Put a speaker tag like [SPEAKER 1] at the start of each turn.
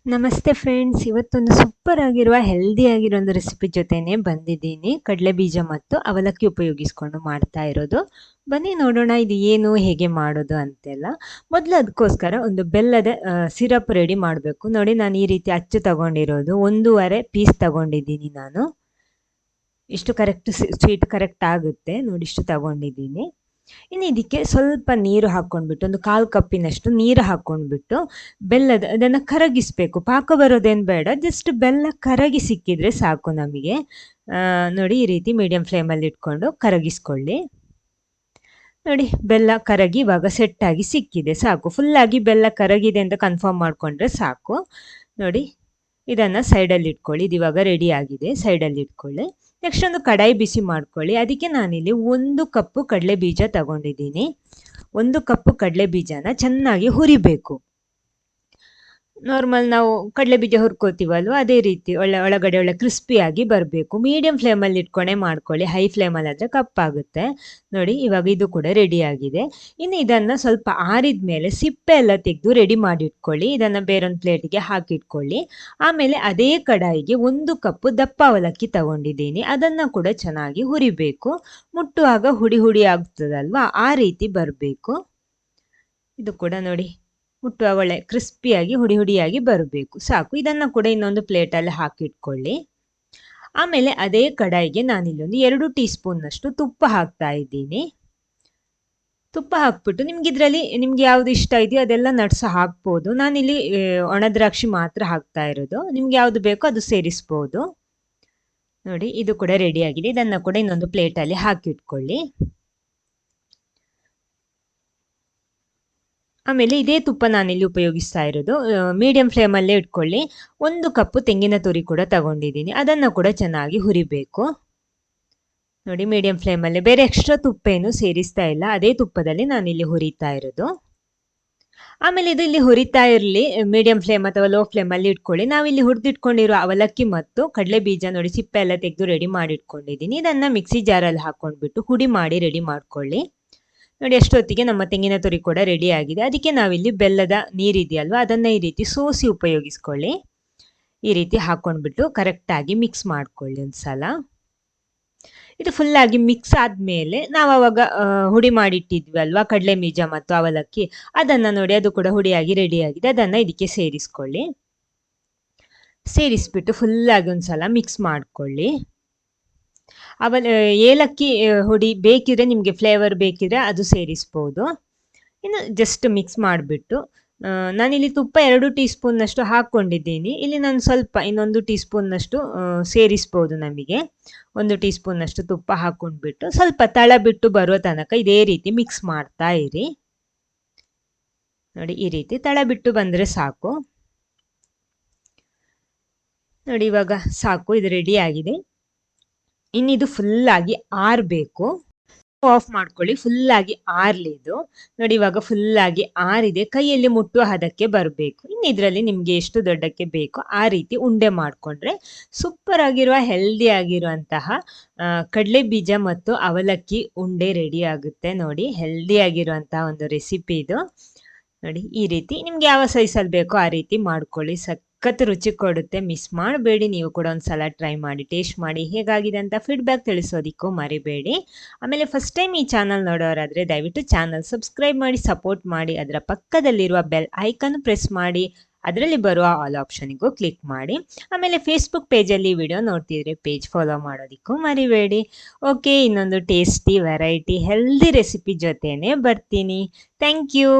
[SPEAKER 1] ನಮಸ್ತೆ ಫ್ರೆಂಡ್ಸ್, ಇವತ್ತೊಂದು ಸೂಪರ್ ಆಗಿರುವ ಹೆಲ್ದಿ ಆಗಿರೋ ಒಂದು ರೆಸಿಪಿ ಜೊತೆನೆ ಬಂದಿದ್ದೀನಿ. ಕಡಲೆ ಬೀಜ ಮತ್ತು ಅವಲಕ್ಕಿ ಉಪಯೋಗಿಸ್ಕೊಂಡು ಮಾಡ್ತಾ ಇರೋದು. ಬನ್ನಿ ನೋಡೋಣ ಇದು ಏನು, ಹೇಗೆ ಮಾಡೋದು ಅಂತೆಲ್ಲ. ಮೊದಲು ಅದಕ್ಕೋಸ್ಕರ ಒಂದು ಬೆಲ್ಲದ ಸಿರಪ್ ರೆಡಿ ಮಾಡಬೇಕು. ನೋಡಿ, ನಾನು ಈ ರೀತಿ ಅಚ್ಚು ತಗೊಂಡಿರೋದು 1.5 ಪೀಸ್ ತಗೊಂಡಿದ್ದೀನಿ ನಾನು. ಇಷ್ಟು ಕರೆಕ್ಟ್ ಸ್ವೀಟ್ ಕರೆಕ್ಟ್ ಆಗುತ್ತೆ ನೋಡಿ, ಇಷ್ಟು ತಗೊಂಡಿದ್ದೀನಿ. ಇನ್ನು ಇದಕ್ಕೆ ಸ್ವಲ್ಪ ನೀರು ಹಾಕ್ಕೊಂಡ್ಬಿಟ್ಟು, ಒಂದು 1/4 ಕಪ್ಪಿನಷ್ಟು ನೀರು ಹಾಕ್ಕೊಂಡ್ಬಿಟ್ಟು ಅದನ್ನು ಕರಗಿಸ್ಬೇಕು. ಪಾಕ ಬರೋದೇನು ಬೇಡ, ಜಸ್ಟ್ ಬೆಲ್ಲ ಕರಗಿ ಸಿಕ್ಕಿದ್ರೆ ಸಾಕು ನಮಗೆ. ನೋಡಿ, ಈ ರೀತಿ ಮೀಡಿಯಂ ಫ್ಲೇಮಲ್ಲಿ ಇಟ್ಕೊಂಡು ಕರಗಿಸ್ಕೊಳ್ಳಿ. ನೋಡಿ, ಬೆಲ್ಲ ಕರಗಿ ಇವಾಗ ಸೆಟ್ಟಾಗಿ ಸಿಕ್ಕಿದೆ, ಸಾಕು. ಫುಲ್ಲಾಗಿ ಬೆಲ್ಲ ಕರಗಿದೆ ಅಂತ ಕನ್ಫರ್ಮ್ ಮಾಡಿಕೊಂಡ್ರೆ ಸಾಕು. ನೋಡಿ, ಇದನ್ನು ಸೈಡಲ್ಲಿ ಇಟ್ಕೊಳ್ಳಿ. ಇದು ಇವಾಗ ರೆಡಿ ಆಗಿದೆ, ಸೈಡಲ್ಲಿ ಇಟ್ಕೊಳ್ಳಿ. ನೆಕ್ಸ್ಟ್ ಒಂದು ಕಡಾಯಿ ಬಿಸಿ ಮಾಡ್ಕೊಳ್ಳಿ. ಅದಕ್ಕೆ ನಾನಿಲ್ಲಿ 1 ಕಪ್ಪು ಕಡಲೆ ಬೀಜ ತಗೊಂಡಿದ್ದೀನಿ. 1 ಕಪ್ಪು ಕಡಲೆ ಬೀಜನ ಚೆನ್ನಾಗಿ ಹುರಿಬೇಕು. ನಾರ್ಮಲ್ ನಾವು ಕಡಲೆ ಬೀಜ ಹುರ್ಕೋತೀವಲ್ವ, ಅದೇ ರೀತಿ ಒಳಗಡೆ ಒಳ್ಳೆ ಕ್ರಿಸ್ಪಿಯಾಗಿ ಬರಬೇಕು. ಮೀಡಿಯಂ ಫ್ಲೇಮಲ್ಲಿ ಇಟ್ಕೊಂಡೇ ಮಾಡ್ಕೊಳ್ಳಿ, ಹೈ ಫ್ಲೇಮಲ್ಲಿ ಆದರೆ ಕಪ್ಪಾಗುತ್ತೆ. ನೋಡಿ, ಇವಾಗ ಇದು ಕೂಡ ರೆಡಿ ಆಗಿದೆ. ಇನ್ನು ಇದನ್ನು ಸ್ವಲ್ಪ ಆರಿದ ಮೇಲೆ ಸಿಪ್ಪೆ ಎಲ್ಲ ತೆಗೆದು ರೆಡಿ ಮಾಡಿ ಇಟ್ಕೊಳ್ಳಿ. ಇದನ್ನು ಬೇರೊಂದು ಪ್ಲೇಟಿಗೆ ಹಾಕಿಟ್ಕೊಳ್ಳಿ. ಆಮೇಲೆ ಅದೇ ಕಡಾಯಿಗೆ 1 ಕಪ್ಪು ದಪ್ಪ ಅವಲಕ್ಕಿ ತಗೊಂಡಿದ್ದೀನಿ. ಅದನ್ನು ಕೂಡ ಚೆನ್ನಾಗಿ ಹುರಿಬೇಕು. ಮುಟ್ಟುವಾಗ ಹುಡಿ ಹುಡಿ ಆಗ್ತದಲ್ವಾ, ಆ ರೀತಿ ಬರಬೇಕು. ಇದು ಕೂಡ ನೋಡಿ, ಮುಟ್ಟುವಾಗ ಒಳ್ಳೆ ಕ್ರಿಸ್ಪಿಯಾಗಿ ಹುಡಿ ಹುಡಿಯಾಗಿ ಬರಬೇಕು, ಸಾಕು. ಇದನ್ನು ಕೂಡ ಇನ್ನೊಂದು ಪ್ಲೇಟಲ್ಲಿ ಹಾಕಿಟ್ಕೊಳ್ಳಿ. ಆಮೇಲೆ ಅದೇ ಕಡಾಯಿಗೆ ನಾನಿಲ್ಲೊಂದು 2 ಟೀ ಸ್ಪೂನ್ನಷ್ಟು ತುಪ್ಪ ಹಾಕ್ತಾ ಇದ್ದೀನಿ. ತುಪ್ಪ ಹಾಕ್ಬಿಟ್ಟು ನಿಮ್ಗೆ ಯಾವ್ದು ಇಷ್ಟ ಇದೆಯೋ ಅದೆಲ್ಲ ನಟ್ಸ್ ಹಾಕ್ಬೋದು. ನಾನಿಲ್ಲಿ ಒಣ ದ್ರಾಕ್ಷಿ ಮಾತ್ರ ಹಾಕ್ತಾ ಇರೋದು. ನಿಮ್ಗೆ ಯಾವುದು ಬೇಕೋ ಅದು ಸೇರಿಸ್ಬೋದು. ನೋಡಿ, ಇದು ಕೂಡ ರೆಡಿ ಆಗಿದೆ. ಇದನ್ನು ಕೂಡ ಇನ್ನೊಂದು ಪ್ಲೇಟಲ್ಲಿ ಹಾಕಿಟ್ಕೊಳ್ಳಿ. ಆಮೇಲೆ ಇದೇ ತುಪ್ಪ ನಾನಿಲ್ಲಿ ಉಪಯೋಗಿಸ್ತಾ ಇರೋದು. ಮೀಡಿಯಂ ಫ್ಲೇಮಲ್ಲೇ ಇಟ್ಕೊಳ್ಳಿ. 1 ಕಪ್ಪು ತೆಂಗಿನ ತುರಿ ಕೂಡ ತಗೊಂಡಿದ್ದೀನಿ. ಅದನ್ನು ಕೂಡ ಚೆನ್ನಾಗಿ ಹುರಿಬೇಕು. ನೋಡಿ, ಮೀಡಿಯಂ ಫ್ಲೇಮಲ್ಲೇ, ಬೇರೆ ಎಕ್ಸ್ಟ್ರಾ ತುಪ್ಪ ಏನು ಸೇರಿಸ್ತಾ ಇಲ್ಲ, ಅದೇ ತುಪ್ಪದಲ್ಲಿ ನಾನಿಲ್ಲಿ ಹುರಿತಾ ಇರೋದು. ಆಮೇಲೆ ಇದು ಇಲ್ಲಿ ಹುರಿತಾ ಇರಲಿ, ಮೀಡಿಯಂ ಫ್ಲೇಮ್ ಅಥವಾ ಲೋ ಫ್ಲೇಮಲ್ಲಿ ಇಟ್ಕೊಳ್ಳಿ. ನಾವಿಲ್ಲಿ ಹುರಿದಿಟ್ಕೊಂಡಿರೋ ಅವಲಕ್ಕಿ ಮತ್ತು ಕಡಲೆ ಬೀಜ ನೋಡಿ, ಸಿಪ್ಪೆ ಎಲ್ಲ ತೆಗೆದು ರೆಡಿ ಮಾಡಿ ಇಟ್ಕೊಂಡಿದ್ದೀನಿ. ಇದನ್ನು ಮಿಕ್ಸಿ ಜಾರಲ್ಲಿ ಹಾಕ್ಕೊಂಡ್ಬಿಟ್ಟು ಹುಡಿ ಮಾಡಿ ರೆಡಿ ಮಾಡ್ಕೊಳ್ಳಿ. ನೋಡಿ, ಅಷ್ಟೊತ್ತಿಗೆ ನಮ್ಮ ತೆಂಗಿನ ತುರಿ ಕೂಡ ರೆಡಿ ಆಗಿದೆ. ಅದಕ್ಕೆ ನಾವಿಲ್ಲಿ ಬೆಲ್ಲದ ನೀರಿದೆಯಲ್ವ, ಅದನ್ನು ಈ ರೀತಿ ಸೋಸಿ ಉಪಯೋಗಿಸ್ಕೊಳ್ಳಿ. ಈ ರೀತಿ ಹಾಕ್ಕೊಂಡ್ಬಿಟ್ಟು ಕರೆಕ್ಟಾಗಿ ಮಿಕ್ಸ್ ಮಾಡ್ಕೊಳ್ಳಿ ಒಂದು ಸಲ. ಇದು ಫುಲ್ಲಾಗಿ ಮಿಕ್ಸ್ ಆದಮೇಲೆ ನಾವು ಅವಾಗ ಹುಡಿ ಮಾಡಿಟ್ಟಿದ್ವಿ ಅಲ್ವಾ ಕಡಲೆ ಬೀಜ ಮತ್ತು ಅವಲಕ್ಕಿ, ಅದನ್ನು ನೋಡಿ, ಅದು ಕೂಡ ಹುಡಿಯಾಗಿ ರೆಡಿಯಾಗಿದೆ. ಅದನ್ನು ಇದಕ್ಕೆ ಸೇರಿಸ್ಕೊಳ್ಳಿ. ಸೇರಿಸ್ಬಿಟ್ಟು ಫುಲ್ಲಾಗಿ ಒಂದು ಸಲ ಮಿಕ್ಸ್ ಮಾಡ್ಕೊಳ್ಳಿ. ಏಲಕ್ಕಿ ಹುಡಿ ಬೇಕಿದ್ರೆ, ನಿಮಗೆ ಫ್ಲೇವರ್ ಬೇಕಿದ್ರೆ ಅದು ಸೇರಿಸ್ಬೋದು. ಇನ್ನು ಜಸ್ಟ್ ಮಿಕ್ಸ್ ಮಾಡಿಬಿಟ್ಟು, ನಾನಿಲ್ಲಿ ತುಪ್ಪ 2 ಟೀ ಸ್ಪೂನ್ನಷ್ಟು ಹಾಕ್ಕೊಂಡಿದ್ದೀನಿ. ಇಲ್ಲಿ ನಾನು ಸ್ವಲ್ಪ ಇನ್ನೊಂದು ಟೀ ಸ್ಪೂನ್ನಷ್ಟು ಸೇರಿಸ್ಬೋದು. ನಮಗೆ 1 ಟೀ ಸ್ಪೂನ್ನಷ್ಟು ತುಪ್ಪ ಹಾಕ್ಕೊಂಡ್ಬಿಟ್ಟು ಸ್ವಲ್ಪ ತಳ ಬಿಟ್ಟು ಬರುವ ತನಕ ಇದೇ ರೀತಿ ಮಿಕ್ಸ್ ಮಾಡ್ತಾ ಇರಿ. ನೋಡಿ, ಈ ರೀತಿ ತಳ ಬಿಟ್ಟು ಬಂದರೆ ಸಾಕು. ನೋಡಿ, ಇವಾಗ ಸಾಕು, ಇದು ರೆಡಿ ಆಗಿದೆ. ಇನ್ನಿದು ಫುಲ್ಲಾಗಿ ಆರಬೇಕು. ಆಫ್ ಮಾಡ್ಕೊಳ್ಳಿ, ಫುಲ್ಲಾಗಿ ಆರ್ಲಿ ಇದು. ನೋಡಿ, ಇವಾಗ ಫುಲ್ಲಾಗಿ ಆರಿದೆ. ಕೈಯಲ್ಲಿ ಮುಟ್ಟುವ ಹದಕ್ಕೆ ಬರಬೇಕು. ಇನ್ನು ಇದರಲ್ಲಿ ನಿಮಗೆ ಎಷ್ಟು ದೊಡ್ಡಕ್ಕೆ ಬೇಕೋ ಆ ರೀತಿ ಉಂಡೆ ಮಾಡಿಕೊಂಡ್ರೆ ಸೂಪರ್ ಆಗಿರುವ ಹೆಲ್ದಿ ಆಗಿರುವಂತಹ ಕಡಲೆ ಬೀಜ ಮತ್ತು ಅವಲಕ್ಕಿ ಉಂಡೆ ರೆಡಿ ಆಗುತ್ತೆ. ನೋಡಿ, ಹೆಲ್ದಿ ಆಗಿರುವಂತಹ ಒಂದು ರೆಸಿಪಿ ಇದು. ನೋಡಿ, ಈ ರೀತಿ ನಿಮ್ಗೆ ಯಾವ ಸೈಜಲ್ಲಿ ಬೇಕೋ ಆ ರೀತಿ ಮಾಡ್ಕೊಳ್ಳಿ. ಸಖತ್ ರುಚಿ ಕೊಡುತ್ತೆ, ಮಿಸ್ ಮಾಡಬೇಡಿ. ನೀವು ಕೂಡ ಒಂದು ಸಲ ಟ್ರೈ ಮಾಡಿ, ಟೇಸ್ಟ್ ಮಾಡಿ, ಹೇಗಾಗಿದೆ ಅಂತ ಫೀಡ್ಬ್ಯಾಕ್ ತಿಳಿಸೋದಕ್ಕೂ ಮರಿಬೇಡಿ. ಆಮೇಲೆ ಫಸ್ಟ್ ಟೈಮ್ ಈ ಚಾನಲ್ ನೋಡೋರಾದರೆ ದಯವಿಟ್ಟು ಚಾನಲ್ ಸಬ್ಸ್ಕ್ರೈಬ್ ಮಾಡಿ ಸಪೋರ್ಟ್ ಮಾಡಿ. ಅದರ ಪಕ್ಕದಲ್ಲಿರುವ ಬೆಲ್ ಐಕನ್ ಪ್ರೆಸ್ ಮಾಡಿ, ಅದರಲ್ಲಿ ಬರುವ ಆಲ್ ಆಪ್ಷನಿಗೂ ಕ್ಲಿಕ್ ಮಾಡಿ. ಆಮೇಲೆ ಫೇಸ್ಬುಕ್ ಪೇಜಲ್ಲಿ ವಿಡಿಯೋ ನೋಡ್ತಿದ್ರೆ ಪೇಜ್ ಫಾಲೋ ಮಾಡೋದಕ್ಕೂ ಮರಿಬೇಡಿ. ಓಕೆ, ಇನ್ನೊಂದು ಟೇಸ್ಟಿ ವೆರೈಟಿ ಹೆಲ್ದಿ ರೆಸಿಪಿ ಜೊತೆನೇ ಬರ್ತೀನಿ. Thank you.